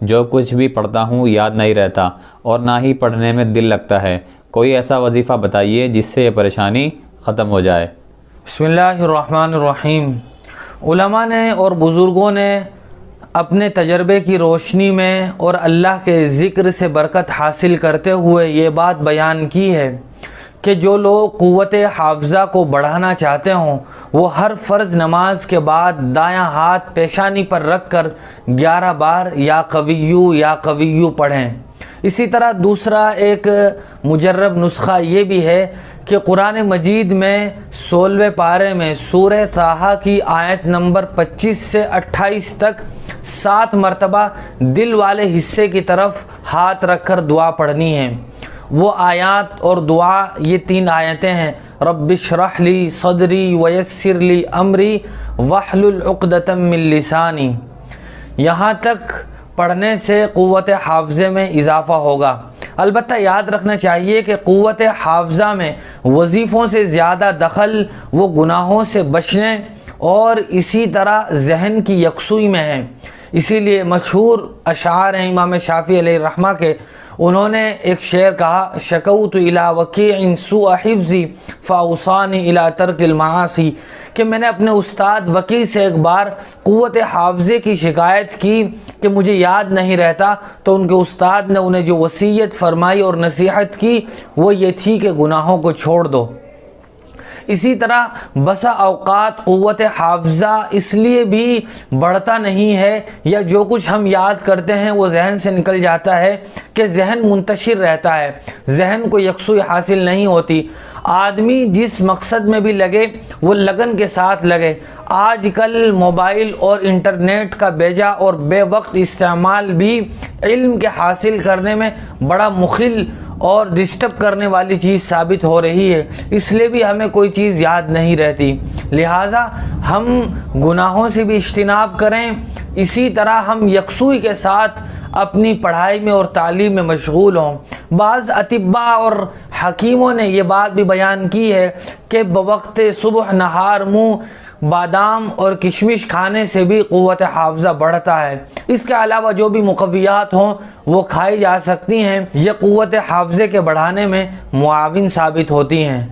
جو کچھ بھی پڑھتا ہوں یاد نہیں رہتا اور نہ ہی پڑھنے میں دل لگتا ہے۔ کوئی ایسا وظیفہ بتائیے جس سے یہ پریشانی ختم ہو جائے۔ بسم اللہ الرحمن الرحیم۔ علماء نے اور بزرگوں نے اپنے تجربے کی روشنی میں اور اللہ کے ذکر سے برکت حاصل کرتے ہوئے یہ بات بیان کی ہے کہ جو لوگ قوت حافظہ کو بڑھانا چاہتے ہوں وہ ہر فرض نماز کے بعد دایاں ہاتھ پیشانی پر رکھ کر 11 بار یا قویو پڑھیں۔ اسی طرح دوسرا ایک مجرب نسخہ یہ بھی ہے کہ قرآن مجید میں 16ویں پارے میں سورہ طٰہٰ کی آیت نمبر 25 سے 28 تک 7 مرتبہ دل والے حصے کی طرف ہاتھ رکھ کر دعا پڑھنی ہے۔ وہ آیات اور دعا یہ 3 آیتیں ہیں: رب اشرح لی صدری ویسر لی امری واحلل عقدۃ من لسانی۔ یہاں تک پڑھنے سے قوت حافظے میں اضافہ ہوگا۔ البتہ یاد رکھنا چاہیے کہ قوت حافظہ میں وظیفوں سے زیادہ دخل وہ گناہوں سے بچنے اور اسی طرح ذہن کی یکسوئی میں ہے۔ اسی لیے مشہور اشعار ہیں امام شافعی علیہ الرحمہ کے۔ انہوں نے ایک شعر کہا: شکوت الی وکیع سوء حفظی فاوصانی الی ترک المعاصی، کہ میں نے اپنے استاد وکیع سے ایک بار قوت حافظے کی شکایت کی کہ مجھے یاد نہیں رہتا، تو ان کے استاد نے انہیں جو وصیت فرمائی اور نصیحت کی وہ یہ تھی کہ گناہوں کو چھوڑ دو۔ اسی طرح بسا اوقات قوت حافظہ اس لیے بھی بڑھتا نہیں ہے یا جو کچھ ہم یاد کرتے ہیں وہ ذہن سے نکل جاتا ہے کہ ذہن منتشر رہتا ہے، ذہن کو یکسوئی حاصل نہیں ہوتی۔ آدمی جس مقصد میں بھی لگے وہ لگن کے ساتھ لگے۔ آج کل موبائل اور انٹرنیٹ کا بیجا اور بے وقت استعمال بھی علم کے حاصل کرنے میں بڑا مخل اور ڈسٹرب کرنے والی چیز ثابت ہو رہی ہے، اس لیے بھی ہمیں کوئی چیز یاد نہیں رہتی۔ لہٰذا ہم گناہوں سے بھی اجتناب کریں، اسی طرح ہم یکسوئی کے ساتھ اپنی پڑھائی میں اور تعلیم میں مشغول ہوں۔ بعض اطباء اور حکیموں نے یہ بات بھی بیان کی ہے کہ بوقت صبح نہار بادام اور کشمش کھانے سے بھی قوت حافظہ بڑھتا ہے۔ اس کے علاوہ جو بھی مقویات ہوں وہ کھائی جا سکتی ہیں، یہ قوت حافظے کے بڑھانے میں معاون ثابت ہوتی ہیں۔